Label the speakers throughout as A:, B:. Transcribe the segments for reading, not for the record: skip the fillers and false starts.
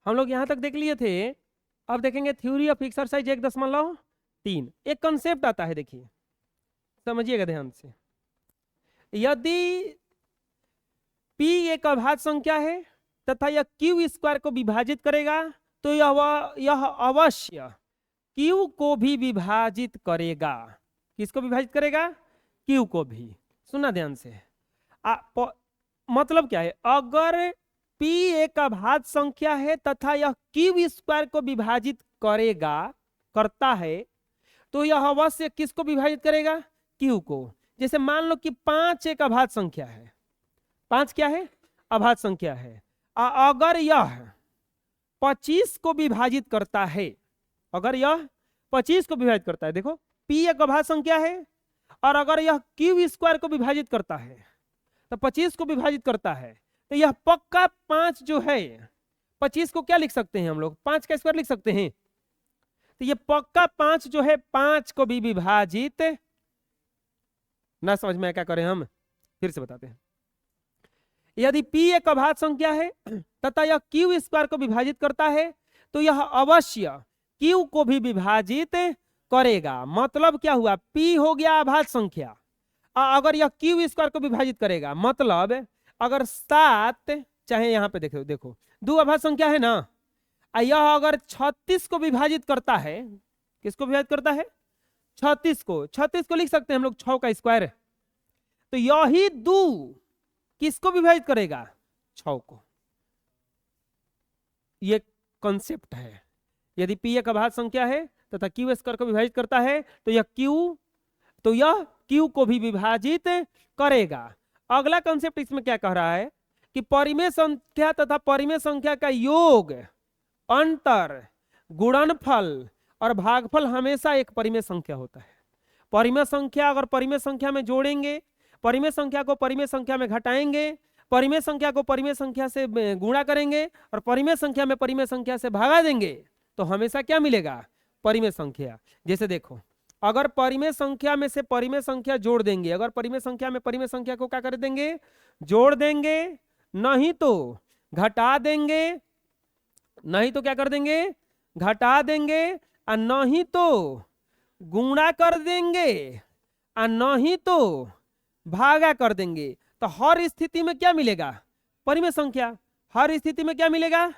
A: हम लोग यहां तक देख लिए थे। अब देखेंगे थ्योरी ऑफ एक्सरसाइज 1.3। एक कंसेप्ट आता है, देखिए समझिएगा ध्यान से। यदि p एक अभाज्य संख्या है तथा यह q स्क्वायर को विभाजित करेगा तो यह अवश्य q को भी विभाजित करेगा। किसको विभाजित करेगा? q को भी। सुनना ध्यान से। मतलब क्या है? अगर p एक अभाज्य संख्या है तथा यह q स्क्वायर को विभाजित करता है तो यह अवश्य किसको विभाजित करेगा? q को। जैसे मान लो कि 5 एक अभाज्य संख्या है। 5 क्या है? अभाज्य संख्या है। अगर यह 25 को विभाजित करता है, अगर यह 25 को विभाजित करता है, देखो p एक अभाज्य संख्या है और अगर यह q स्क्वायर को विभाजित करता है तो 25 को विभाजित करता है, तो यह पक्का 5 जो है, 25 को क्या लिख सकते हैं हम लोग? 5 का स्क्वायर लिख सकते हैं। तो ये पक्का 5 जो है 5 को भी विभाजित, ना समझ में क्या करें हम, फिर से बताते हैं। यदि p एक अभाज्य संख्या है तथा यह q स्क्वायर को विभाजित करता है तो यह अवश्य q को भी विभाजित करेगा। मतलब क्या हुआ? p हो गया अभाज्य संख्या, अगर यह q स्क्वायर को विभाजित करेगा, मतलब अगर 7, चाहे यहां पे देखो 2 अभाज्य संख्या है ना, यह अगर 36 को विभाजित करता है, किसको विभाजित करता है? 36 को लिख सकते हैं हम लोग 6 का स्क्वायर। तो यही 2 किसको विभाजित करेगा? 6 को। ये कॉन्सेप्ट है। यदि p एक अभाज्य संख्या है तथा q स्क्वायर को विभाजित करता है तो यह q को भी विभाजित करेगा। अगला कॉन्सेप्ट इसमें क्या कह रहा है कि परिमेय संख्या तथा परिमेय संख्या का योग, अंतर, गुणनफल और भागफल हमेशा एक परिमेय संख्या होता है। परिमेय संख्या अगर परिमेय संख्या में जोड़ेंगे, परिमेय संख्या को परिमेय संख्या में घटाएंगे, परिमेय संख्या को परिमेय संख्या से गुणा करेंगे और परिमेय संख्या में परिमेय संख्या से भागा देंगे तो हमेशा क्या मिलेगा? परिमेय संख्या। जैसे देखो, अगर परिमेय संख्या में से परिमेय संख्या जोड़ देंगे, अगर परिमेय संख्या में परिमेय संख्या को क्या कर देंगे? जोड़ देंगे, नहीं तो घटा देंगे, नहीं तो क्या कर देंगे? घटा देंगे, और नहीं तो गुणा कर देंगे, और नहीं तो भागा कर देंगे। तो हर स्थिति में क्या मिलेगा? परिमेय संख्या। हर स्थिति में क्या मिलेगा?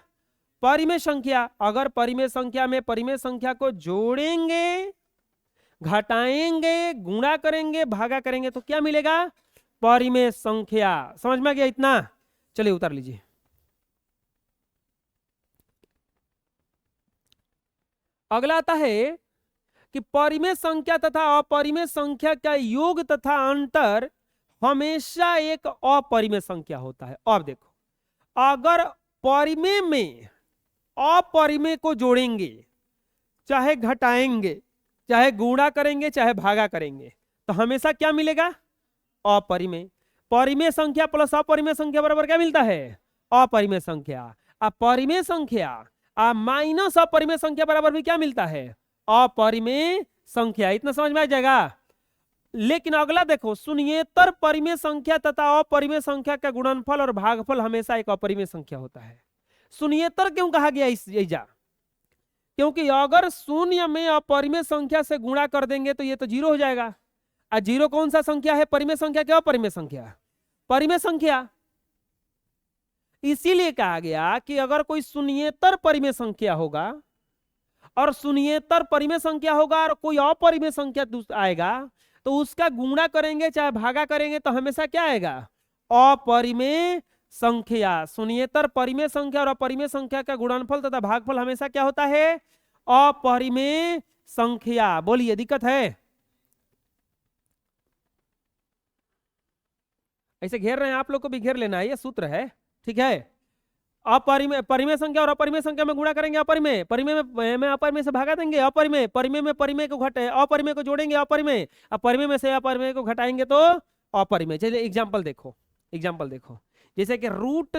A: परिमेय संख्या। अगर परिमेय संख्या में परिमेय संख्या को जोड़ेंगे, घटाएंगे, गुणा करेंगे, भागा करेंगे तो क्या मिलेगा? परिमेय संख्या। समझ में आ गया इतना? चलिए उतार लीजिए। अगला आता है कि परिमेय संख्या तथा अपरिमेय संख्या का योग तथा अंतर हमेशा एक अपरिमेय संख्या होता है। अब देखो, अगर परिमेय में अपरिमेय को जोड़ेंगे, चाहे घटाएंगे, चाहे गुणा करेंगे, चाहे भागा करेंगे, तो हमेशा क्या मिलेगा? अपरिमेय। परिमेय संख्या प्लस अपरिमेय संख्या बराबर क्या मिलता है? अपरिमेय संख्या। अपरिमेय संख्या माइनस अपरिमेय संख्या बराबर भी क्या मिलता है? अपरिमेय संख्या। इतना समझ में आ जाएगा। लेकिन अगला देखो, शून्येतर परिमेय संख्या तथा अपरिमेय संख्या का गुणनफल और भागफल हमेशा एक अपरिमेय संख्या होता है। शून्येतर क्यों कहा गया इस जा? क्योंकि अगर शून्य में अपरिमेय संख्या से गुणा कर देंगे तो ये तो 0 हो जाएगा। और 0 कौन सा संख्या है? परिमेय संख्या क्या? अपरिमेय संख्या? परिमेय संख्या। इसीलिए कहा गया कि अगर कोई शून्येतर परिमेय संख्या होगा और शून्येतर परिमेय संख्या होगा और कोई अपरिमेय संख्या आएगा तो उसका गुणा करेंगे चाहे भागा करेंगे तो हमेशा क्या आएगा? अपरिमेय संख्या। शून्येतर परिमेय संख्या और अपरिमेय संख्या का गुणनफल तथा भागफल हमेशा क्या होता है? अपरिमेय संख्या। बोलिए, दिक्कत है? ऐसे घेर रहे हैं, आप लोग को भी घेर लेना है, ये सूत्र है, ठीक है? अपरिमेय, परिमेय संख्या और अपरिमेय संख्या में गुणा करेंगे अपरिमेय, परिमेय में अपरिमेय से भागा देंगे अपरिमेय, परिमेय में परिमेय को घटे अपरिमेय को जोड़ेंगे अपरिमेय, अपरिमेय में से अपरिमेय को घटाएंगे तो अपरिमेय। चलिए एग्जांपल देखो, एग्जांपल देखो। जैसे कि रूट,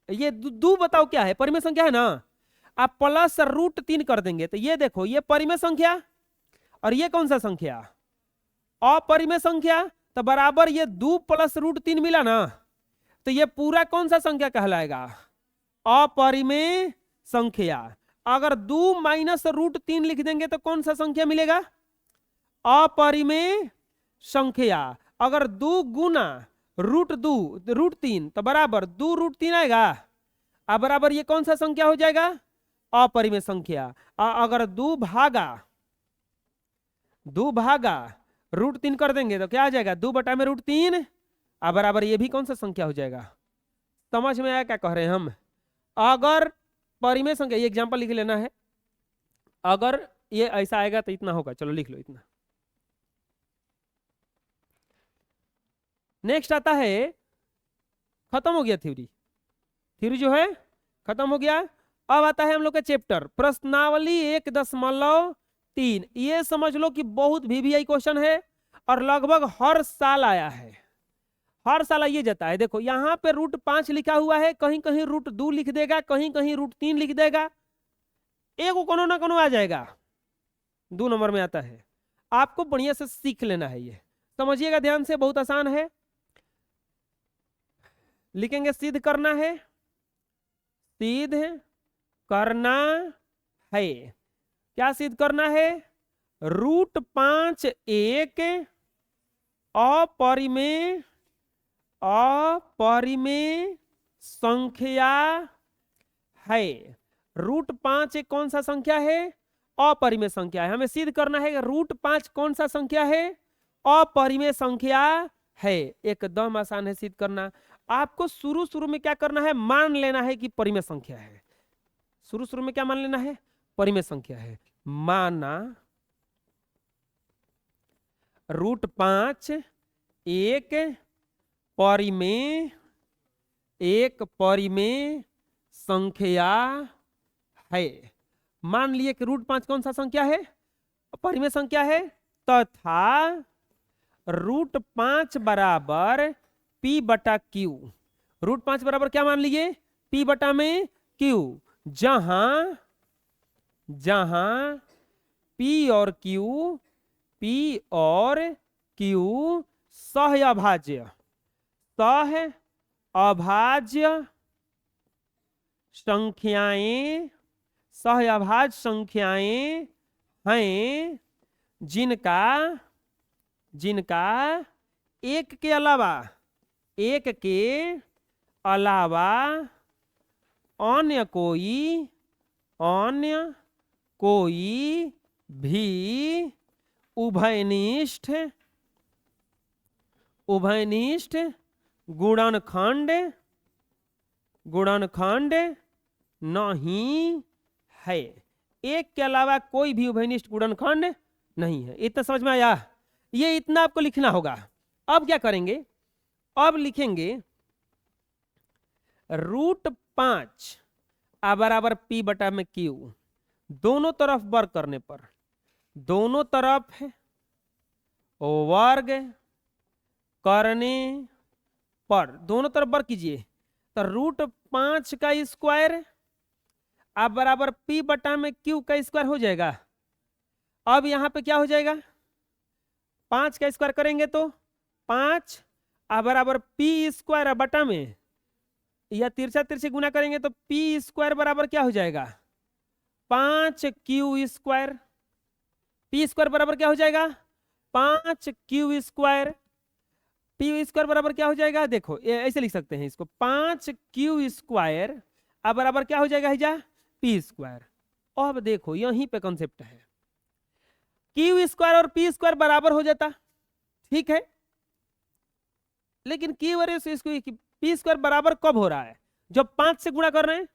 A: ये दो बताओ क्या है? परिमेय संख्या है ना। आप प्लस √3 कर देंगे तो ये देखो, ये परिमेय संख्या और ये कौन सा संख्या? अपरिमेय संख्या। तो बराबर ये 2 + √3 मिला ना, तो ये पूरा कौन सा संख्या कहलाएगा? अपरिमेय संख्या। अगर 2 माइनस √3 लिख देंगे तो कौन सा संख्या मिलेगा? अपरिमेय संख्या। अगर 2 गुना √3 तो बराबर 2√3 आएगा, अब बराबर ये कौन सा संख्या हो जाएगा? अपरिमेय संख्या। अगर 2 भागा √3 कर देंगे तो क्या आ जाएगा? 2 बटा में √3, अब बराबर ये भी कौन सा संख्या हो जाएगा? समझ में आया क्या कह रहे हैं हम? अगर परिमेय संख्या, ये एग्जांपल लिख लेना है, अगर ये ऐसा आएगा तो इतना होगा, चलो लिख लो इतना। नेक्स्ट आता है, खत्म हो गया थ्योरी जो है खत्म हो गया। अब आता है हम लोग का चैप्टर प्रश्नावली 1.3। ये समझ लो कि बहुत VVI क्वेश्चन है और लगभग हर साल आया है, हर साल आइए जाता है। देखो यहाँ पे √5 लिखा हुआ है, कहीं कहीं √2 लिख देगा, कहीं कहीं √3 लिख देगा, एक कोनो ना कोनो आ जाएगा, 2 नंबर में आता है। आपको बढ़िया से सीख लेना है, ये समझिएगा ध्यान से, बहुत आसान है। लिखेंगे सिद्ध करना है, सिद्ध करना है। क्या सिद्ध करना है? √5 एक अपरिमेय संख्या है। √5 एक कौन सा संख्या है? अपरिमेय संख्या है। हमें सिद्ध करना है √5 कौन सा संख्या है? अपरिमेय संख्या है। एकदम आसान है सिद्ध करना। आपको शुरू में क्या करना है? मान लेना है कि परिमेय संख्या है। शुरू में क्या मान लेना है? परिमेय संख्या है। माना √5 एक परिमेय संख्या है। मान लिए कि √5 कौन सा संख्या है? परिमेय संख्या है, तथा √5 बराबर P बटा Q। √5 बराबर क्या मान लिए? P बटा में Q, जहां P और Q सहअभाज्य संख्याएं हैं, जिनका एक के अलावा अन्य कोई भी उभयनिष्ठ गुणनखंड नहीं है। एक के अलावा कोई भी उभयनिष्ठ गुणनखंड नहीं है। इतना समझ में आया? ये इतना आपको लिखना होगा। अब क्या करेंगे? अब लिखेंगे √5 बराबर P बटा में Q। दोनों तरफ वर्ग करने पर, दोनों तरफ वर्ग करने पर, दोनों तरफ वर्ग कीजिए तो √5 का स्क्वायर अब बराबर P बटा में Q का स्क्वायर हो जाएगा। अब यहां पे क्या हो जाएगा? 5 का स्क्वायर करेंगे तो 5 बराबर P स्क्वायर बटा में, या तिरछा गुना करेंगे तो P स्क्वायर बराबर क्या हो जाएगा? 5Q square. P स्क्वायर बराबर क्या हो जाएगा? 5Q square. P स्क्वायर बराबर क्या हो जाएगा? देखो ऐसे लिख सकते हैं इसको, 5Q स्क्वायर अब बराबर क्या हो जाएगा? P square. अब देखो यहीं पे कॉन्सेप्ट है, Q स्क्वायर और P स्क्वायर बराबर हो जाता, ठीक है, लेकिन Q और P स्क्वायर बराबर कब हो रहा है? जब 5 से गुणा कर रहे हैं।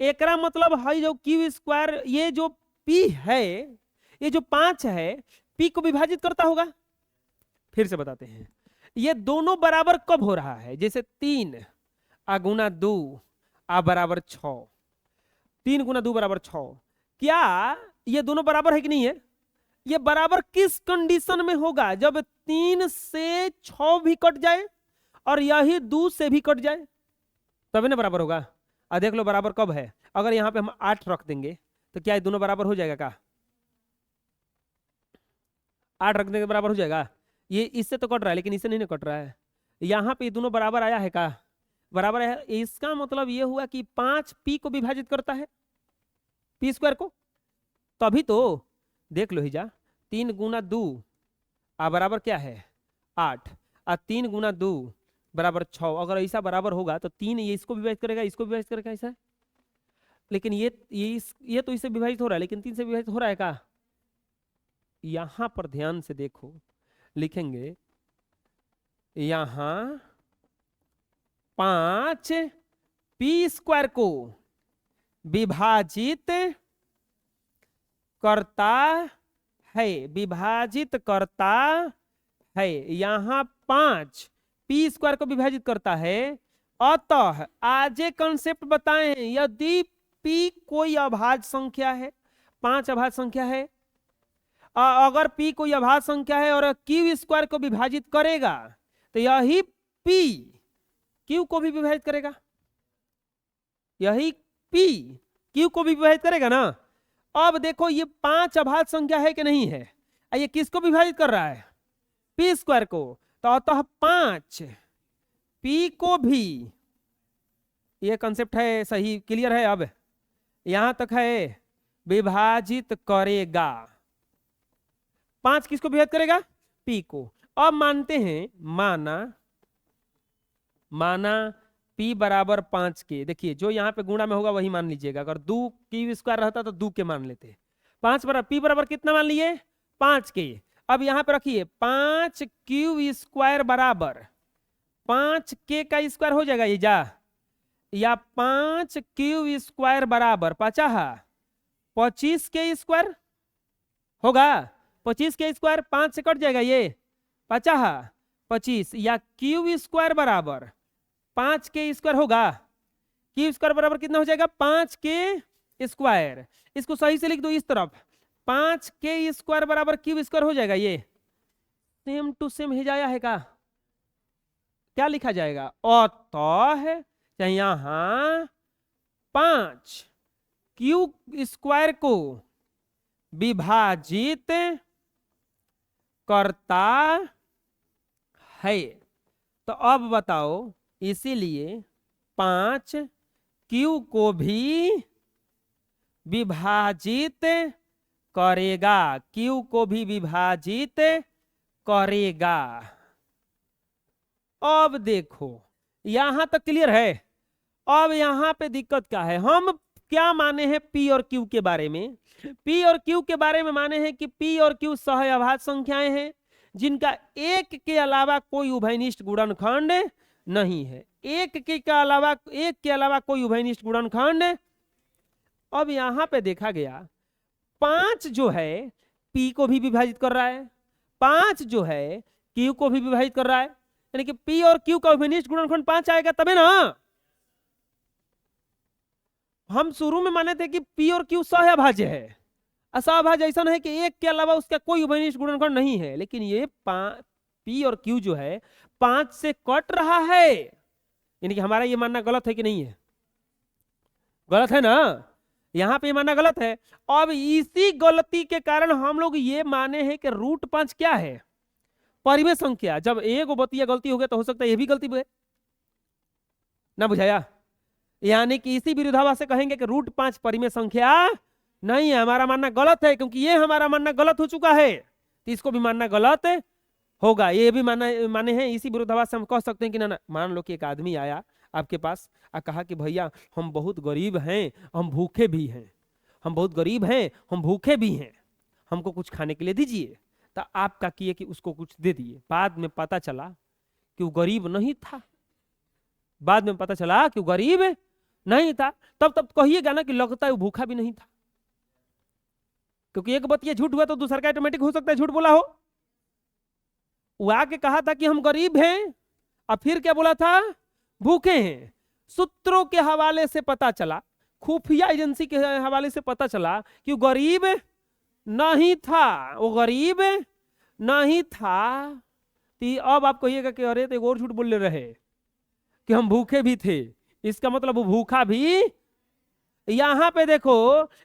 A: एकरा मतलब है जो Q स्क्वायर, ये जो P है, ये जो 5 है, P को विभाजित करता होगा। फिर से बताते हैं, ये दोनों बराबर कब हो रहा है? जैसे 3 गुना 2 बराबर 6, 3 गुना 2 बराबर 6। क्या ये दोनों बराबर है कि नहीं है? ये बराबर किस कंडीशन में होगा? जब 3 से 6 भी कट जाए और यही 2 से भी कट जाए, तभी ना बराबर होगा। देख लो बराबर कब है। अगर यहां पे हम 8 रख देंगे तो क्या ये दोनों बराबर हो जाएगा? क्या 8 रख देंगे बराबर हो जाएगा? ये इससे तो कट रहा है, लेकिन इससे नहीं कट रहा है। यहां पे दोनों बराबर आया है का? बराबर है। इसका मतलब ये हुआ कि 5 पी को विभाजित करता है, पी स्क्वायर को। तभी तो देख लो हिजा, 3 गुना 2 बराबर क्या है 8, और 3 गुना 2 बराबर 6। अगर ऐसा बराबर होगा तो 3 ये इसको विभाजित करेगा, इसको विभाजित करेगा, ऐसा है। लेकिन ये तो इससे विभाजित हो रहा है, लेकिन 3 से विभाजित हो रहा है का? यहां पर ध्यान से देखो, लिखेंगे यहां 5 पी स्क्वायर को विभाजित करता है, विभाजित करता है। यहां 5 पी स्क्वायर को विभाजित करता है। अतः आज एक कंसेप्ट बताएं, यदि पी कोई अभाज्य संख्या है, 5 अभाज्य संख्या है, अगर पी कोई अभाज्य संख्या है और क्यू स्क्वायर को विभाजित करेगा तो यही पी क्यू को भी विभाजित करेगा, यही पी क्यू को भी विभाजित करेगा ना। अब देखो ये 5 अभाज्य संख्या है कि नहीं है, ये किसको विभाजित कर रहा है? पी स्क्वायर को। तो अतः 5 पी को भी, ये कंसेप्ट है, सही क्लियर है? अब यहां तक है, विभाजित करेगा। 5 किसको विभाजित करेगा? पी को। अब मानते हैं, माना P बराबर 5 के। देखिए जो यहाँ पे गुणा में होगा वही मान लीजिएगा। अगर 2 क्यू स्क्वायर रहता तो 2 के मान लेते। 5 बराबर P बराबर कितना मान लिए? 5 के। अब यहाँ पे रखिए 5 क्यू स्क्वायर बराबर 5 के का स्क्वायर हो जाएगा ये जा, या 5 क्यू स्क्वायर बराबर 25 के स्क्वायर होगा। 25 के स्क्वायर 5 से कट जाएगा, ये 25, या क्यू स्क्वायर बराबर 5 के स्क्वायर होगा। क्यू स्क्वायर बराबर कितना हो जाएगा? 5 के स्क्वायर। इसको सही से लिख दो इस तरफ, 5 के स्क्वायर बराबर क्यू स्क्वायर हो जाएगा। ये सेम टू सेम ही जाया है का? क्या लिखा जाएगा? अतः यहां 5 क्यू स्क्वायर को विभाजित करता है। तो अब बताओ, इसीलिए 5 क्यू को भी विभाजित करेगा, क्यू को भी विभाजित करेगा। अब देखो यहां तक क्लियर है। अब यहां पे दिक्कत क्या है? हम क्या माने हैं पी और क्यू के बारे में? पी और क्यू के बारे में माने हैं कि पी और क्यू सहअभाज्य संख्याएं हैं जिनका एक के अलावा कोई उभयनिष्ठ गुणनखंड नहीं है। एक के अलावा कोई उभयनिष्ठ गुणनखंड। अब यहां पे देखा गया 5 जो है पी को भी विभाजित कर रहा है, 5 जो है क्यू को भी विभाजित कर रहा है, यानी कि पी और क्यू का उभयनिष्ठ गुणनखंड 5 आएगा तबे ना। हम शुरू में माने थे कि पी और क्यू सहअभाज्य है। असहभाज्य ऐसा है कि एक के अलावा उसका कोई उभयनिष्ठ गुणनखंड नहीं है, लेकिन ये पी और क्यू जो है 5 से कट रहा है, यानी कि हमारा ये मानना गलत है कि नहीं है? गलत है ना, यहां पे मानना गलत है। अब इसी गलती के कारण हम लोग ये माने हैं कि √5 क्या है? परिमेय संख्या। जब एक बतिया गलती हो गया तो हो सकता है ये भी गलती है ना, बुझाया? यानी कि इसी विरोधाभास से कहेंगे कि √5 परिमेय संख्या नहीं है। हमारा मानना गलत है, क्योंकि ये हमारा मानना गलत हो चुका है, तो इसको भी मानना गलत होगा। ये भी माने हैं। इसी विरोधाभास से हम कह सकते हैं कि ना, मान लो कि एक आदमी आया आपके पास और कहा कि भैया हम बहुत गरीब हैं, हम भूखे भी हैं, हम बहुत गरीब हैं, हम भूखे भी हैं, हमको कुछ खाने के लिए दीजिए। तो आप क्या किए कि उसको कुछ दे दिए। बाद में पता चला कि वो गरीब नहीं था, बाद में पता चला कि वो गरीब नहीं था। तब कहिएगा ना कि लगता है वो भूखा भी नहीं था, क्योंकि एक बात ये झूठ हुआ तो दूसरा का ऑटोमेटिक हो सकता है झूठ बोला हो। वो आके कहा था कि हम गरीब हैं और फिर क्या बोला था? भूखे हैं। सूत्रों के हवाले से पता चला, खुफिया एजेंसी के हवाले से पता चला कि वो गरीब नहीं था, वो गरीब नहीं था। तो अब आप कहिएगा कि अरे तो एक और झूठ बोल ले रहे कि हम भूखे भी थे, इसका मतलब वो भूखा भी। यहां पे देखो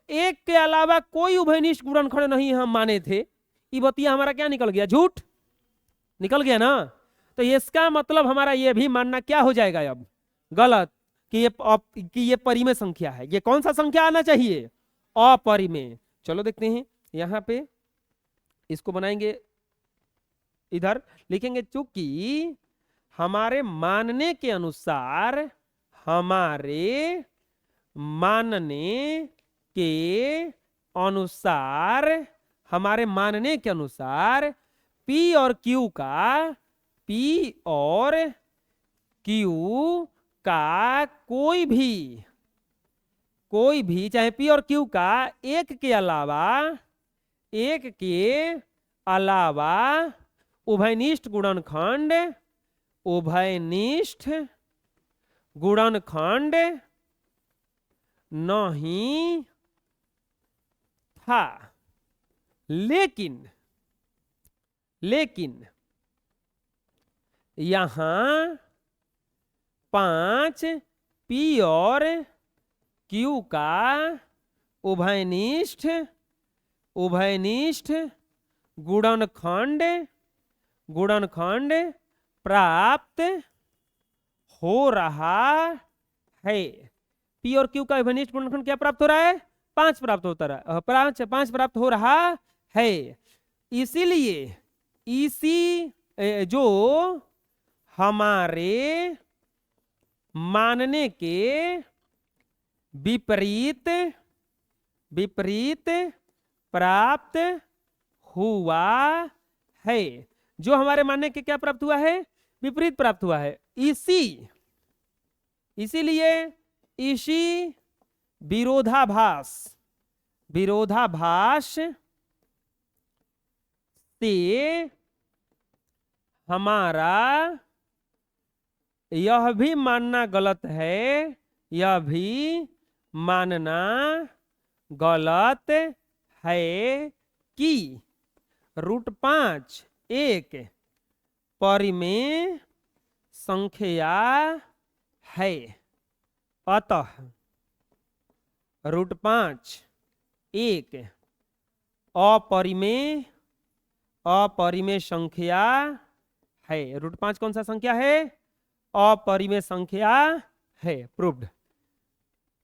A: एक के अलावा कोई उभयनिष्ठ गुणनखंड नहीं हम माने थे, ये बतिया हमारा क्या निकल गया? झूठ निकल गया ना। तो इसका मतलब हमारा ये भी मानना क्या हो जाएगा? अब गलत, कि ये परिमेय संख्या है। ये कौन सा संख्या आना चाहिए? अपरिमेय। चलो देखते हैं, यहां पे इसको बनाएंगे, इधर लिखेंगे चूंकि हमारे मानने के अनुसार, हमारे मानने के अनुसार, हमारे मानने के अनुसार P और Q का, P और Q का कोई भी चाहे P और Q का एक के अलावा उभयनिष्ठ गुणनखंड नहीं था। लेकिन यहां 5 P और Q का उभयनिष्ठ गुणनखंड प्राप्त हो रहा है। P और Q का उभयनिष्ठ गुणनखंड क्या प्राप्त हो रहा है? 5 प्राप्त होता रहा, 5 प्राप्त हो रहा है। इसीलिए जो हमारे मानने के विपरीत प्राप्त हुआ है, जो हमारे मानने के क्या प्राप्त हुआ है? विपरीत प्राप्त हुआ है। इसीलिए इसी विरोधाभास से हमारा यह भी मानना गलत है, कि √5 एक परिमेय संख्या है। अतः √5 एक अपरिमेय संख्या है। √5 कौन सा संख्या है? अपरिमेय संख्या है। प्रूव्ड।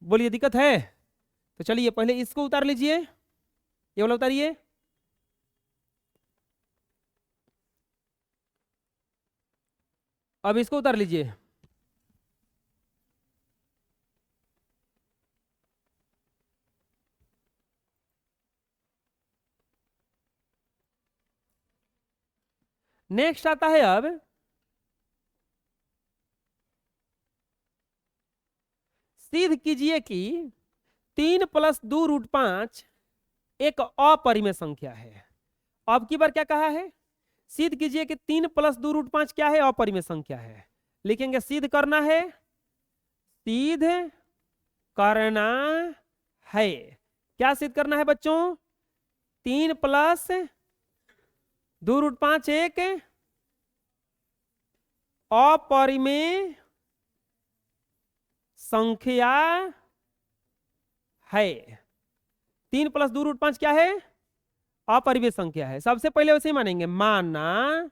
A: बोलिए दिक्कत है? तो चलिए पहले इसको उतार लीजिए, ये वाला उतारिए। अब इसको उतार लीजिए। नेक्स्ट आता है अब सिद्ध कीजिए कि 3 + 2 √5 एक अपरिमेय संख्या है। अब की बार क्या कहा है? सिद्ध कीजिए कि 3 + 2 √5 क्या है? अपरिमेय संख्या है। लिखेंगे सिद्ध करना है, क्या सिद्ध करना है बच्चों? 3 + 2 √5 एक अपरिमेय संख्या है। 3 + 2 √5 क्या है? अपरिमेय संख्या है। सबसे पहले वैसे ही मानेंगे, माना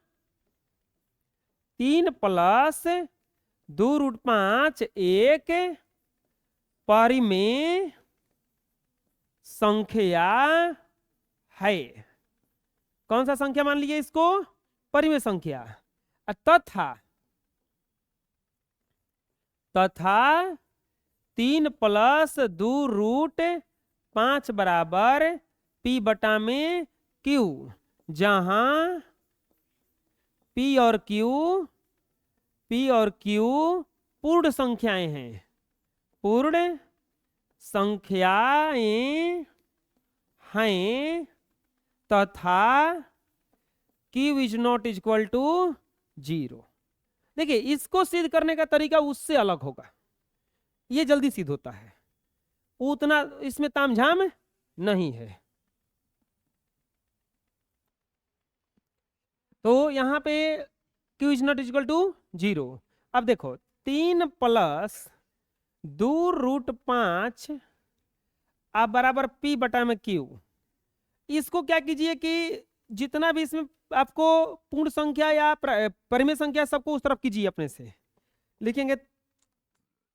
A: 3 + 2 √5 एक परिमेय संख्या है। कौन सा संख्या मान लीजिए इसको? परिमेय संख्या। तथा 3 + 2 √5 बराबर P बटा में Q, जहां P और Q पूर्ण संख्याएं हैं। तथा Q is not equal to 0। देखिए, इसको सिद्ध करने का तरीका उससे अलग होगा, ये जल्दी सिद्ध होता है, उतना इसमें तामझाम नहीं है। तो यहां पे Q is not equal to 0। अब देखो 3 + 2 √5 अब बराबर P बटा में Q। इसको क्या कीजिए कि जितना भी इसमें आपको पूर्ण संख्या या परिमेय संख्या सबको उस तरफ कीजिए अपने से। लिखेंगे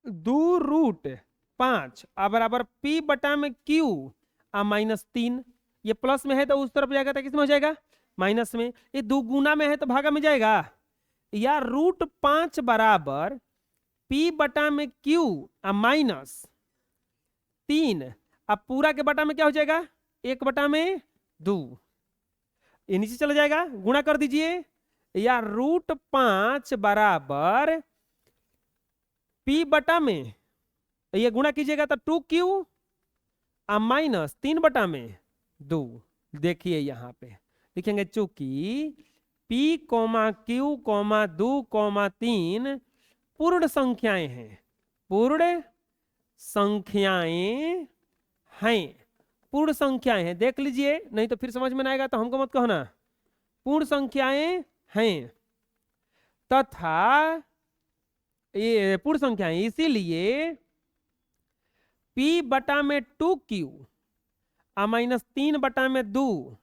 A: 2√5 बराबर P बटा में Q -3। ये प्लस में है तो उस तरफ जाएगा तो किस में हो जाएगा, माइनस में। ये 2 गुना में है तो भागा में जाएगा। या √5 बराबर P बटा में Q -3। अब पूरा के बटा में क्या हो जाएगा, 1 बटा में 2। ये नीचे चला जाएगा, गुणा कर दीजिए। या √5 बराबर P बटा में, ये गुणा कीजिएगा तो 2Q -3 बटा में 2। देखिए यहां पे लिखेंगे चूंकि P, Q, 2, 3 पूर्ण संख्याएं हैं, पूर्ण संख्याएं हैं, पूर्ण संख्याएं हैं। देख लीजिए, नहीं तो फिर समझ में ना आएगा तो हमको मत कहना। पूर्ण संख्याएं हैं तथा ये पूर्ण संख्याएं, इसीलिए P बटा में 2Q -3 बटा में 2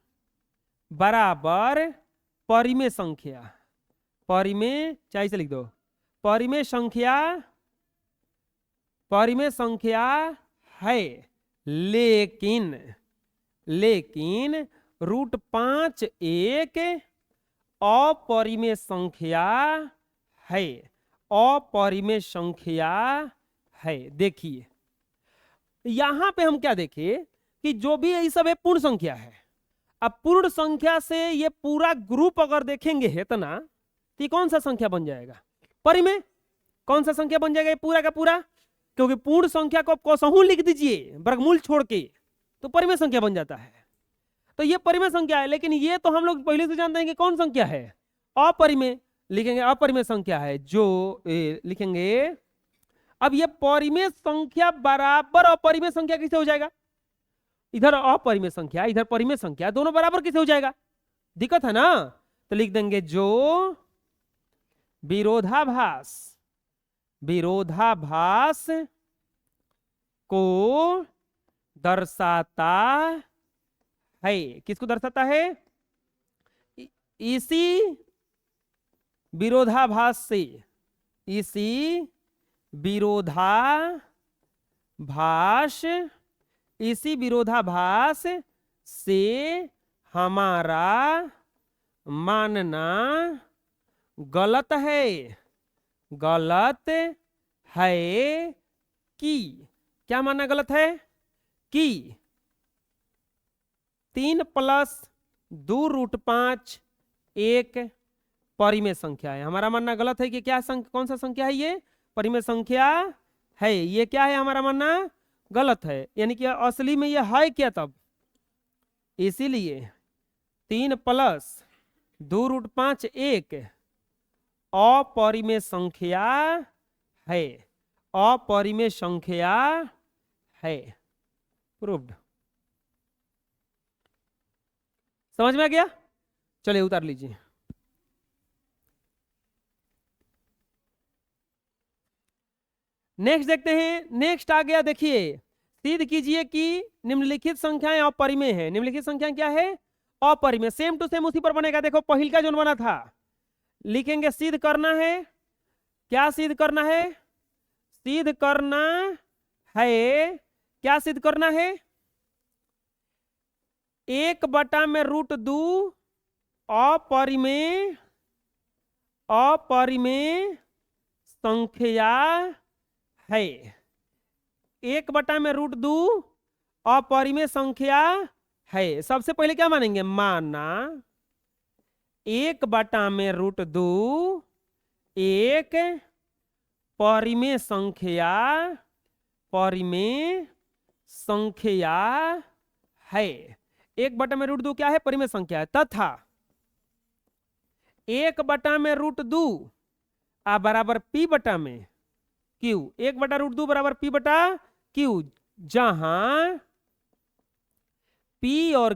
A: बराबर परिमेय संख्या, परिमेय चाहे से लिख दो, परिमेय संख्या, परिमेय संख्या है। लेकिन √5 एक अपरिमेय संख्या है, अपरिमेय संख्या है। देखिए यहां पे हम क्या देखें कि जो भी ये सब है पूर्ण संख्या है। अब पूर्ण संख्या से ये पूरा ग्रुप अगर देखेंगे इतना तो ये कौन सा संख्या बन जाएगा, परिमेय। कौन सा संख्या बन जाएगा ये पूरा का पूरा, क्योंकि पूर्ण संख्या को आप कोसहू लिख दीजिए वर्गमूल छोड़ के तो परिमेय संख्या बन जाता है। तो ये परिमेय संख्या है, लेकिन ये तो हम लोग पहले से जानते हैं कि कौन संख्या है, अपरिमेय। लिखेंगे अपरिमेय संख्या है जो लिखेंगे। अब ये परिमेय संख्या बराबर अपरिमेय संख्या कैसे हो जाएगा, इधर अपरिमेय संख्या इधर परिमेय संख्या, दोनों बराबर कैसे हो जाएगा, दिक्कत है ना। तो लिख देंगे जो विरोधाभास, विरोधाभास को दर्शाता है। किसको दर्शाता है, इसी विरोधाभास से, इसी विरोधाभास, इसी विरोधाभास से हमारा मानना गलत है, गलत है कि, क्या मानना गलत है कि 3 + 2√5 एक परिमेय संख्या है। हमारा मानना गलत है कि क्या कौन सा संख्या है, ये परिमेय संख्या है। ये क्या है, हमारा मानना गलत है, यानी कि असली में ये है क्या तब। इसीलिए 3 + 2√5 एक अपरिमेय संख्या है, अपरिमेय संख्या है। प्रूव्ड। समझ में आ गया, चलिए उतार लीजिए। नेक्स्ट देखते हैं। नेक्स्ट आ गया, देखिए सिद्ध कीजिए कि निम्नलिखित संख्याएं अपरिमेय है। निम्नलिखित संख्याएं क्या है, अपरिमेय। सेम टू सेम उसी पर बनेगा। देखो पहिल का जो बना था, लिखेंगे सिद्ध करना है। क्या सिद्ध करना है, सिद्ध करना है, क्या सिद्ध करना है, 1 बटा में √2 अपरिमेय, अपरिमेय संख्या है। 1 बटा में √2 अपरिमेय संख्या है। सबसे पहले क्या मानेंगे, माना 1 बटा में √2 एक परिमेय संख्या, परिमेय संख्या है। 1 बटा में √2 क्या है, परिमेय संख्या है। तथा 1 बटा में √2 बराबर P बटा में Q। 1 बटा √2 बराबर P बटा Q, जहां P और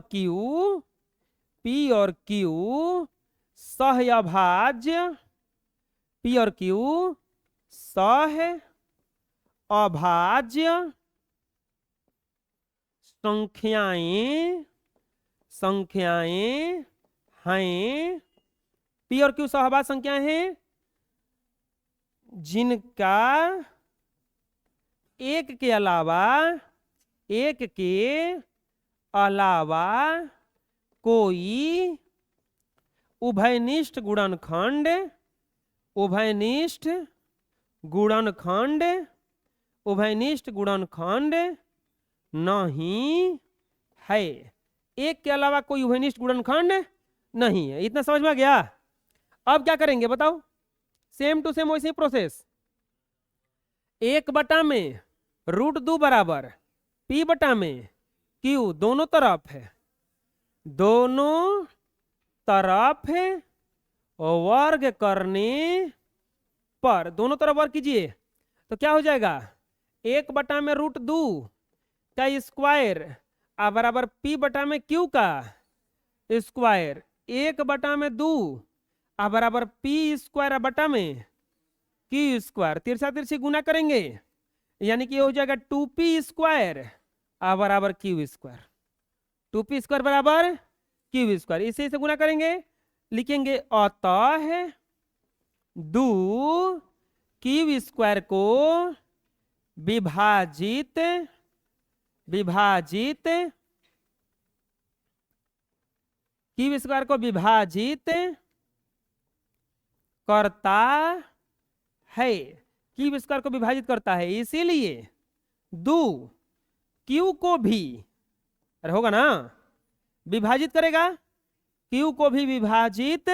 A: Q सहअभाज्य, P और Q सहअभाज्य संख्याएं, संख्याएं हैं। P और Q सहअभाज्य संख्याएं हैं जिनका एक के अलावा कोई उभयनिष्ठ गुणनखंड नहीं है। एक के अलावा कोई उभयनिष्ठ गुणनखंड नहीं है। इतना समझ में आ गया? अब क्या करेंगे बताओ? सेम टू सेम वैसे ही प्रोसेस। 1 में √2 बराबर P/में Q, दोनों तरफ वर्ग करने पर, दोनों तरफ वर्ग कीजिए तो क्या हो जाएगा? 1 में √2 का स्क्वायर बराबर P/में Q का स्क्वायर, 1/2 बराबर P² में Q², तिरछा गुना करेंगे यानी कि ये हो जाएगा 2P² बराबर Q², 2P² बराबर Q²। इसे गुना करेंगे, लिखेंगे अतः 2 Q² को विभाजित Q² को विभाजित करता है, Q² को विभाजित करता है। इसीलिए 2 Q को भी, अरे होगा ना, विभाजित करेगा, Q को भी विभाजित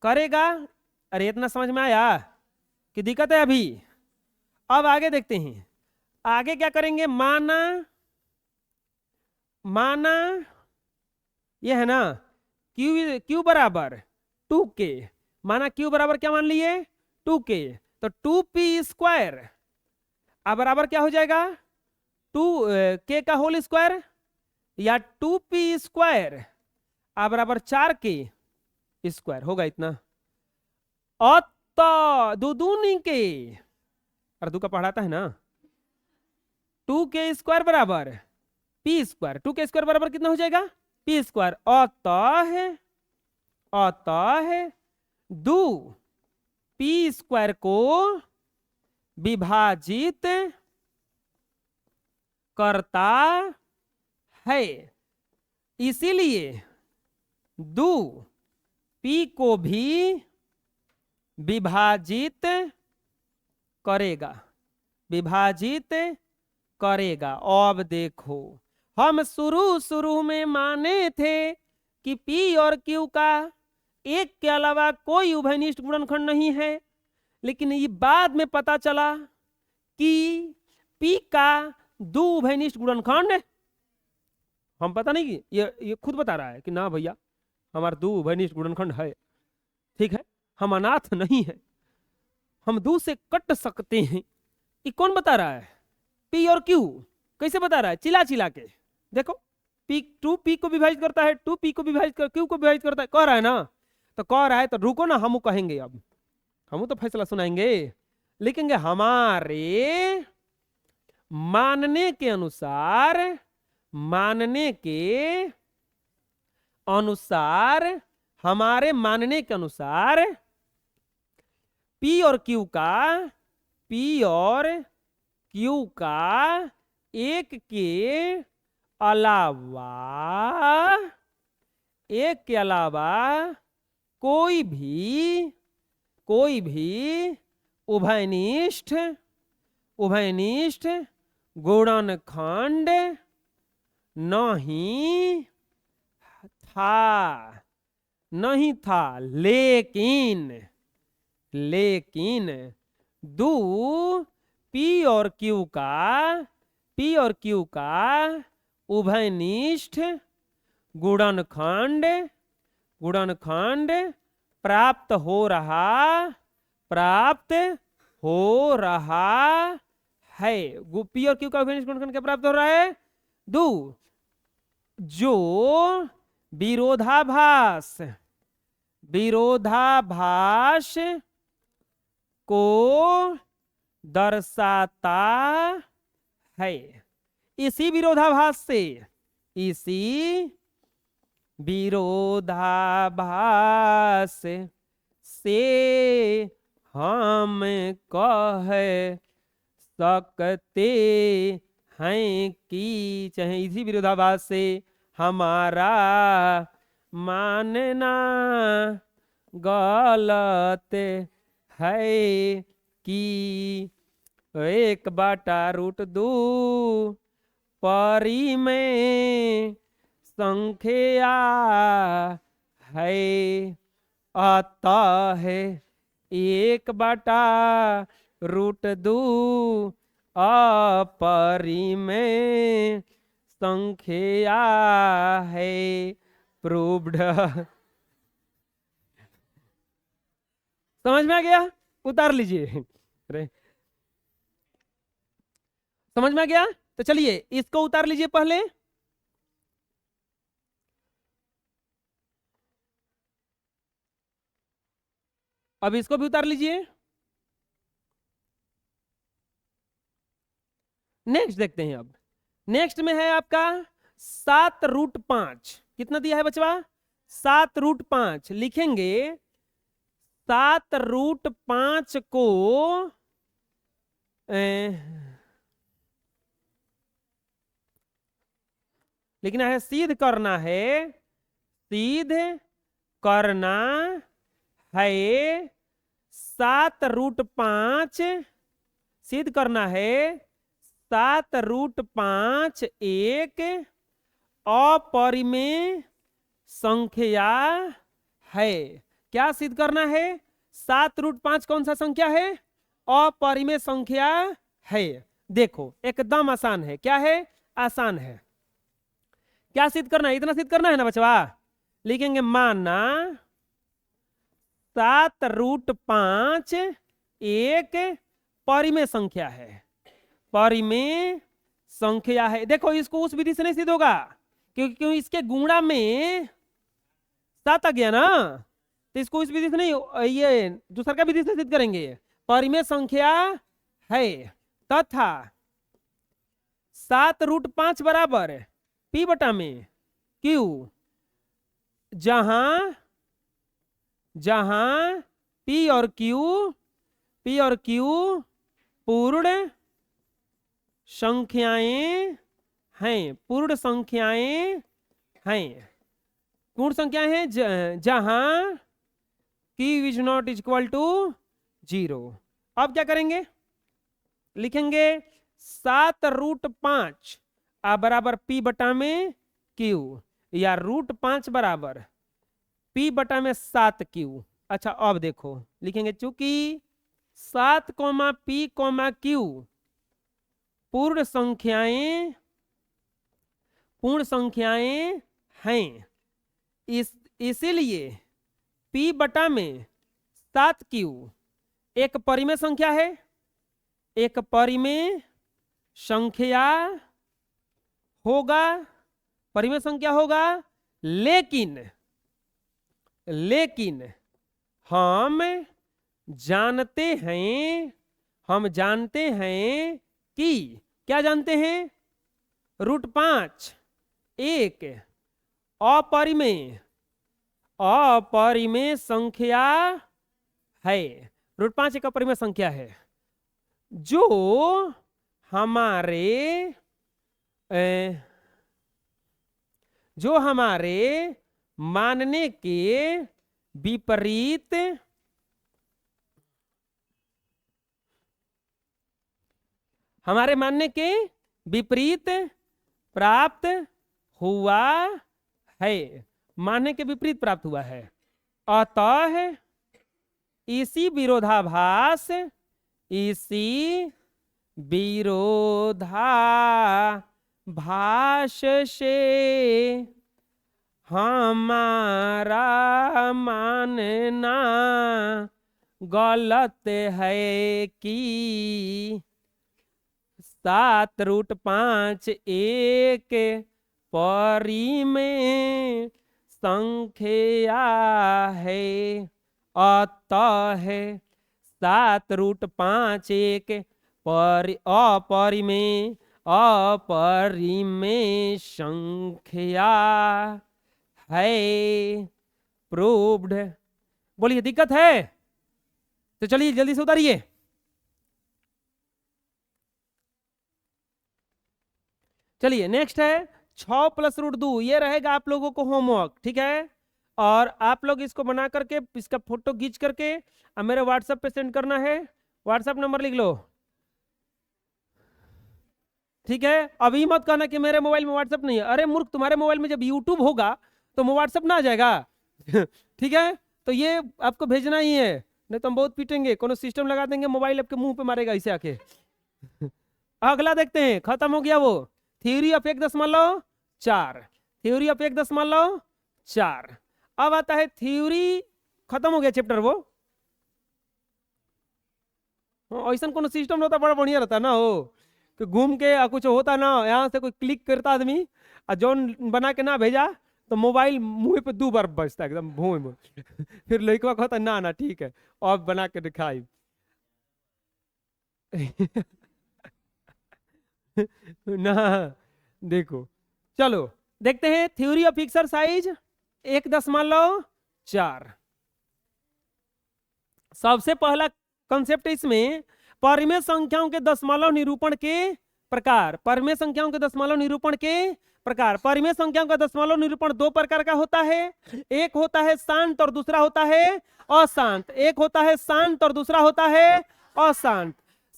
A: करेगा। अरे इतना समझ में आया कि दिक्कत है अभी? अब आगे देखते हैं। आगे क्या करेंगे? माना ये है ना Q बराबर 2K, माना Q बराबर क्या मान लिए? 2K, तो 2P² बराबर क्या हो जाएगा? 2K का होल स्क्वायर या 2P² बराबर 4K² होगा। इतना दूनी के, और दू का पढ़ाता है ना, 2K² बराबर P², 2K² बराबर कितना हो जाएगा? P²। अतः 2 P² को विभाजित करता है, इसीलिए 2 P को भी विभाजित करेगा। अब देखो, हम शुरू में माने थे कि P और Q का एक के अलावा कोई उभयनिष्ठ गुणनखंड नहीं है, लेकिन ये बाद में पता चला कि P का 2 उभयनिष्ठ गुणनखंड, हम पता नहीं, ये खुद बता रहा है कि ना भैया हमारे 2 उभयनिष्ठ गुणनखंड है, ठीक है, हम अनाथ नहीं है, हम 2 से कट सकते हैं। ये कौन बता रहा है? P और Q। कैसे बता रहा है? चिल्ला के देखो, 2P को विभाजित करता है, 2P को विभाजित कर Q को विभाजित करता है, कह रहा है ना, तो कह रहा है तो रुको ना, हम कहेंगे, अब हम तो फैसला सुनाएंगे, लिखेंगे हमारे मानने के अनुसार P और Q का एक के अलावा कोई भी उभयनिष्ठ गुणनखंड नहीं था, लेकिन 2 P और Q का उभयनिष्ठ गुणनखंड प्राप्त हो रहा है। P और Q का उभयनिष्ठ गुणनखंड क्या प्राप्त हो रहा है? 2 जो विरोधाभास को दर्शाता है। इसी विरोधाभास से हम कह सकते हैं कि, चाहे इसी विरोधाभास से हमारा मानना गलत है कि 1/√2 परिमेय संख्या है, अतः 1/√2 अपरिमेय संख्या है। प्रूव्ड। समझ में आ गया? उतार लीजिए। अरे समझ में आ गया? तो चलिए इसको उतार लीजिए पहले। अब इसको भी उतार लीजिए। नेक्स्ट देखते हैं। अब नेक्स्ट में है आपका 7√5। कितना दिया है बचवा? 7√5। लिखेंगे 7√5 को लिखना है, सिद्ध करना है, सिद्ध करना है 7√5 सिद्ध करना है 7√5 एक अपरिमेय संख्या है। क्या सिद्ध करना है? 7√5 कौन सा संख्या है? अपरिमेय संख्या है। देखो एकदम आसान है। क्या है? आसान है। क्या सिद्ध करना है? इतना सिद्ध करना है ना बचवा। लिखेंगे माना 7√5 एक परिमेय संख्या है। परिमेय संख्या है। देखो इसको उस विधि से नहीं सिद्ध होगा, क्योंकि इसके गुणा में 7 आ गया ना, तो इसको इस विधि से नहीं, ये दूसरा का विधि से सिद्ध करेंगे। परिमेय संख्या है तथा 7√5 बराबर P/में Q, जहां जहां P और Q पूर्ण संख्याएं हैं। पूर्ण संख्याएं हैं। पूर्ण संख्याएं हैं जहां Q is not equal to 0। अब क्या करेंगे? लिखेंगे 7√5 बराबर P/में Q, या √5 बराबर P/में 7Q। अच्छा अब देखो लिखेंगे, चूंकि 7, P, Q पूर्ण संख्याएं हैं, इसीलिए P/में 7Q एक परिमेय संख्या है। एक परिमेय संख्या होगा, परिमेय संख्या होगा। लेकिन हम जानते हैं कि, क्या जानते हैं? √5 एक अपरिमेय संख्या है। √5 एक अपरिमेय संख्या है जो हमारे मानने के विपरीत प्राप्त हुआ है। मानने के विपरीत प्राप्त हुआ है। अतः इसी विरोधाभास से हमारा मानना गलत है कि 7√5 एक परिमेय संख्या है। अतः 7√5 एक अपरिमेय संख्या है। प्रूव्ड। बोलिए दिक्कत है तो चलिए जल्दी से उतारिए। चलिए नेक्स्ट है 6 प्लस रूट 2, ये रहेगा आप लोगों को होमवर्क, ठीक है। और आप लोग इसको बना करके इसका फोटो खींच करके अब मेरे व्हाट्सएप पे सेंड करना है। व्हाट्सएप नंबर लिख लो, ठीक है। अभी मत कहना कि मेरे मोबाइल में व्हाट्सएप नहीं है। अरे मूर्ख, तुम्हारे मोबाइल में जब यूट्यूब होगा तो व्हाट्सएप ना आ जाएगा ठीक है, तो ये आपको भेजना ही है, नहीं तो हम बहुत पीटेंगे। कोनो सिस्टम लगा देंगे, मोबाइल आपके मुंह पे मारेगा इसे आके अगला देखते हैं, खत्म हो गया वो थ्योरी ऑफ 1.4, थ्योरी ऑफ 1.4। अब आता है थ्योरी, खत्म हो गया चैप्टर वो। ऐसा कोनो सिस्टम होता बड़ा बढ़िया रहता ना हो, कि घूम के कुछ होता ना, यहाँ से कोई क्लिक करता आदमी और जौन बना के ना भेजा तो मोबाइल मुंह पे 2 बार बजता एकदम भूम में फिर लड़का कहता ना ना ठीक है और बना के दिखाई ना। देखो चलो देखते हैं थ्योरी ऑफ एक्सरसाइज 1.4। सबसे पहला कंसेप्ट इसमें परिमेय संख्याओं के दशमलव निरूपण के प्रकार। परिमेय संख्याओं के दशमलव निरूपण के प्रकार। परिमेय संख्याओं का दशमलव निरूपण 2 प्रकार का होता है, एक होता है शांत और दूसरा होता है अशांत। एक होता है शांत और दूसरा होता है अशांत।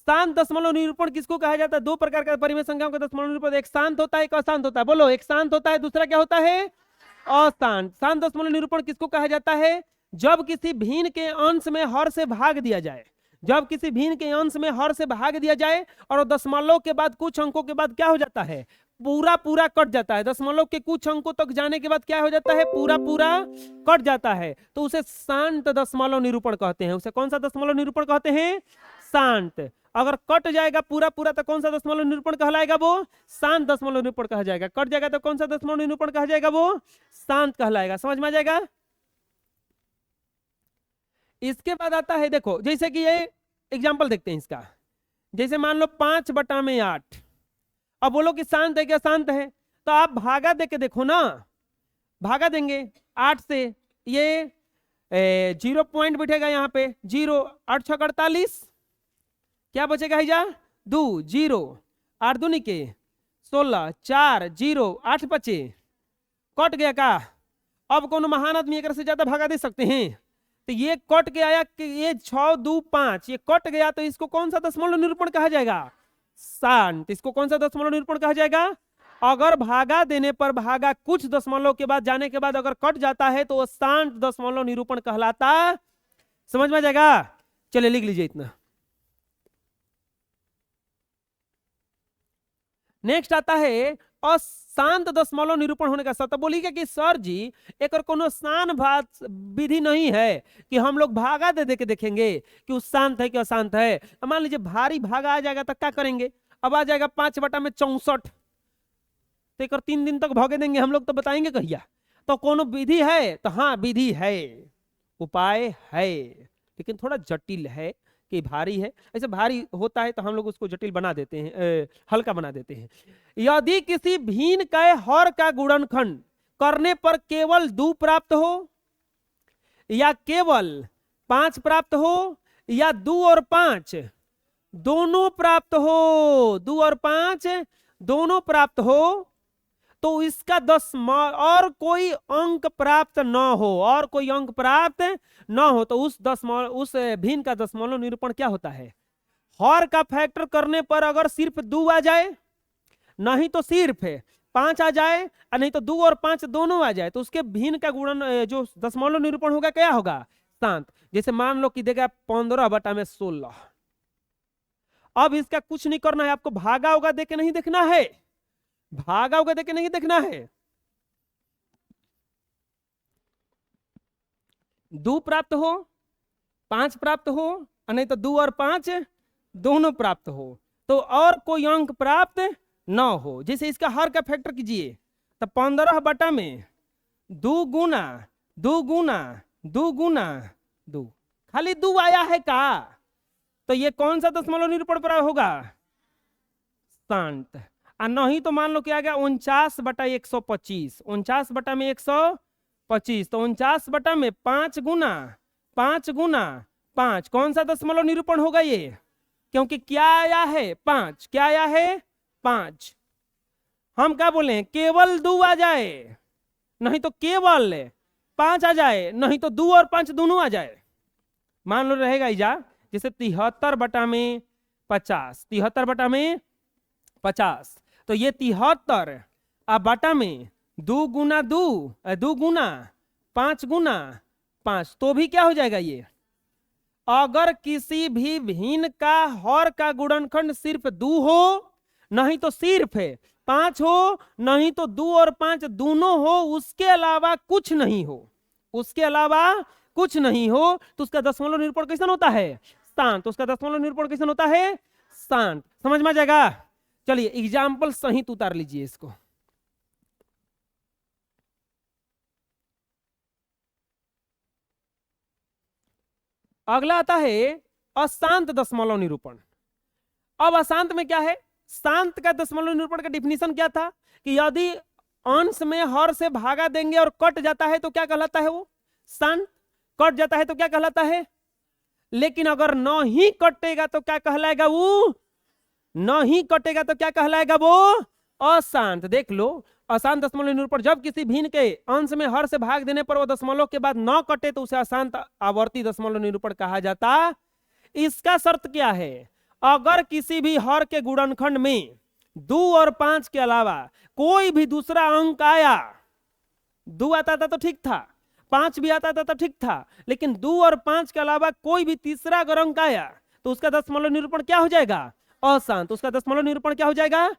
A: शांत दशमलव निरूपण किसको कहा जाता है? 2 प्रकार का परिमेय संख्याओं का दशमलव निरूपण, एक शांत होता है एक अशांत होता है। बोलो, एक शांत होता है दूसरा क्या होता है? अशांत। शांत दशमलव निरूपण किसको कहा जाता है? जब किसी भिन्न के अंश में हर से भाग दिया जाए, जब किसी भिन्न के अंश में हर से भाग दिया जाए और दशमलव के बाद कुछ अंकों के बाद क्या हो जाता है? पूरा पूरा कट जाता है। दशमलव के कुछ अंकों तक जाने के बाद क्या हो जाता है? पूरा पूरा कट जाता है, तो उसे शांत दशमलव निरूपण कहते हैं। उसे कौन सा दशमलव निरूपण कहते हैं? शांत। अगर कट जाएगा पूरा पूरा तो कौन सा दशमलव निरूपण कहलाएगा? वो शांत दशमलव निरूपण कहा जाएगा। कट जाएगा तो कौन सा दशमलव निरूपण कहा जाएगा? वो शांत कहलाएगा। समझ में आ जाएगा? इसके बाद आता है, देखो जैसे कि ये एग्जाम्पल देखते हैं इसका। जैसे मान लो 5/8। अब बोलो कि शांत है क्या? शांत है, तो आप भागा दे के देखो ना, भागा देंगे 8 से, ये 0 पॉइंट बैठेगा यहाँ पे, 0 8 6 48, क्या बचेगा? हिजा 2 0 8 दूनी के 16 4 0 8 बचे, कट गया का? अब कौन महान आदमी एक से ज्यादा भागा दे सकते हैं? तो ये कट के आया कि ये 6 2 5, ये कट गया, तो इसको कौन सा दशमलव निरूपण कहा जाएगा? शांत। इसको कौन सा दशमलव निरूपण कहा जाएगा? अगर भागा देने पर भागा कुछ दशमलव के बाद जाने के बाद अगर कट जाता है तो वो शांत दशमलव निरूपण कहलाता। समझ में आ जाएगा? चलिए लिख लीजिए इतना। नेक्स्ट आता है अशांत दशमलव निरूपण होने का सत्य। बोलिएगा कि सर जी एक और कोनो शान भात विधि नहीं है कि हम लोग भागा दे के देखेंगे कि वो शांत है कि अशांत है? मान लीजिए भारी भागा आ जाएगा तो क्या करेंगे? अब आ जाएगा 5/64, तो एक और 3 दिन तक भागे देंगे हम लोग, तो बताएंगे कहिया? तो कोनो विधि है? तो हाँ विधि है, उपाय है, लेकिन थोड़ा जटिल है कि भारी है। ऐसे भारी होता है तो हम लोग उसको जटिल बना देते हैं, हल्का बना देते हैं। यदि किसी भिन्न के हर का गुणनखंड करने पर केवल 2 प्राप्त हो, या केवल 5 प्राप्त हो, या 2 और 5 दोनों प्राप्त हो, 2 और 5 दोनों प्राप्त हो, तो इसका और कोई अंक प्राप्त न हो, और कोई अंक प्राप्त न हो, तो उस भिन्न का दशमलव निरूपण क्या होता है? हर का फैक्टर करने पर अगर सिर्फ 2 आ जाए, नहीं तो सिर्फ 5 आ जाए, और नहीं तो 2 और 5 दोनों आ जाए, तो उसके भिन्न का गुणन जो दशमलव निरूपण होगा क्या होगा? शांत। जैसे मान लो कि देगा 15/16। अब इसका कुछ नहीं करना है आपको, भागा होगा देके नहीं देखना है, भागा होगा देके नहीं देखना है। 2 प्राप्त हो, 5 प्राप्त हो, नहीं तो 2 और 5 दोनों प्राप्त हो, तो और कोई अंक प्राप्त न हो। जैसे इसका हर का फैक्टर कीजिए तो 15 में 2 गुना 2 गुना 2 गुना 2, खाली 2 आया है का? तो ये कौन सा दशमलव निरूपण पर होगा? शांत। नहीं तो मान लो क्या आ गया 49/125, 49 में 125, तो 49 में 5 गुना 5 गुना 5, कौन सा दशमलव निरूपण होगा ये? क्योंकि क्या आया है? 5। क्या आया है? 5। हम क्या बोले हैं, केवल 2 आ जाए, नहीं तो केवल 5 आ जाए, नहीं तो 2 और 5 दोनों आ जाए। मान लो रहेगा इजा जैसे 73/50, 73/50, तो ये 73 अब बटा में 2 गुना 2 गुना 5 गुना 5, तो भी क्या हो जाएगा ये, अगर किसी भी भिन्न का हर का गुणनखंड सिर्फ 2 हो, नहीं तो सिर्फ 5 हो, नहीं तो 2 और 5 दोनों हो, उसके अलावा कुछ नहीं हो, उसके अलावा कुछ नहीं हो, तो उसका दशमलव निरूपण कैसन होता है, शांत। उसका दशमलव निरूपण कैसन होता है, शांत। समझ में आ जाएगा। चलिए एग्जाम्पल सहित उतार लीजिए इसको। अगला आता है अशांत दशमलव निरूपण। अब अशांत में क्या है, शांत का दशमलव निरूपण का डिफिनीशन क्या था कि यदि अंश में हर से भागा देंगे और कट जाता है तो क्या कहलाता है, वो शांत। कट जाता है तो क्या कहलाता है, लेकिन अगर न ही कटेगा तो क्या कहलाएगा, वो न ही कटेगा तो क्या कहलाएगा, वो अशांत। देख लो, अशांत दशमलव निरूपण जब किसी भिन्न के अंश में हर से भाग देने पर वो दशमलव के बाद न कटे तो उसे अशांत आवर्ती दशमलव निरूपण कहा जाता। इसका शर्त क्या है, अगर किसी भी हर के गुणनखंड में 2 और 5 के अलावा कोई भी दूसरा अंक आया, 2 आता था तो ठीक था, 5 भी आता था तो ठीक था, लेकिन 2 और 5 के अलावा कोई भी तीसरा अगर अंक आया तो उसका दशमलव निरूपण क्या हो जाएगा, अशांत। उसका दशमलव निरूपण क्या हो जाएगा,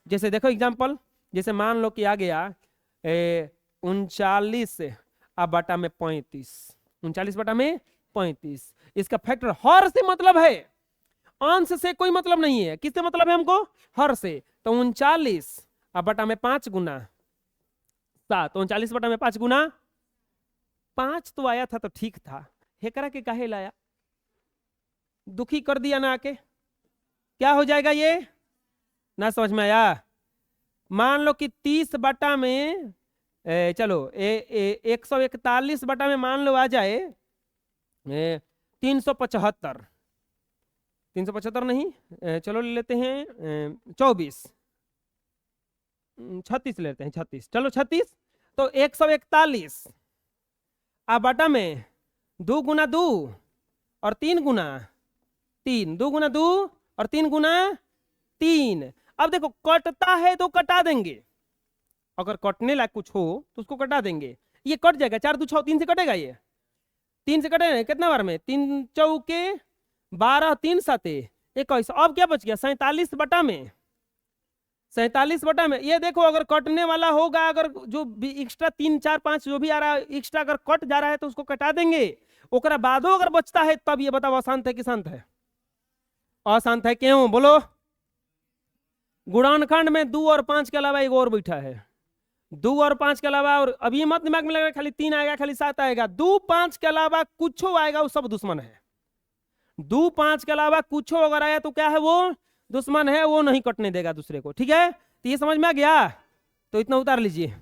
A: जैसे देखो एग्जाम्पल, जैसे मान लो कि आ गया 39/35, 39/35, इसका फैक्टर हर से मतलब है, अंश से कोई मतलब नहीं है। किससे मतलब है हमको, हर से। तो 39/5 गुना 7, 39/5 गुना 5 तो आया था तो ठीक था, हेकरा के काहे लाया, दुखी कर दिया ना आके, क्या हो जाएगा ये, ना समझ में आया। मान लो कि 30 बटा में चलो 141 बटा में मान लो आ जाए 375, 375 नहीं, चलो ले लेते हैं 24, 36 लेते हैं, 36, चलो 36, तो 141 अब बटा में 2 गुना 2 और 3 गुना 3, 2 गुना 2 और 3 गुना 3। अब देखो कटता है तो कटा देंगे, अगर कटने लायक कुछ हो तो उसको कटा देंगे, ये कट जाएगा, 4 2 6 3 से कटेगा, ये 3 से कटेगा कितना बार में, 3 चौके 12, 3 7 21। अब क्या बच गया, 47 बटा में, 47 बटा में, ये देखो अगर कटने वाला होगा, अगर जो भी एक्स्ट्रा 3 4 5 जो भी आ रहा है एक्स्ट्रा अगर कट जा रहा है तो उसको कटा देंगे, ओकरा बादो अगर बचता है तब ये बताओ अशांत है कि शांत है, अशांत है। क्यों बोलो, गुणनखंड में 2 और 5 के अलावा एक और बैठा है, 2 और 5 के अलावा, और अभी मत दिमाग में लगा खाली 3 आएगा खाली 7 आएगा, 2 5 के अलावा कुछ आएगा वो सब दुश्मन है। 2 5 के अलावा कुछ अगर आया तो क्या है, वो दुश्मन है, वो नहीं कटने देगा दूसरे को, ठीक है। तो ये समझ में आ गया, तो इतना उतार लीजिए।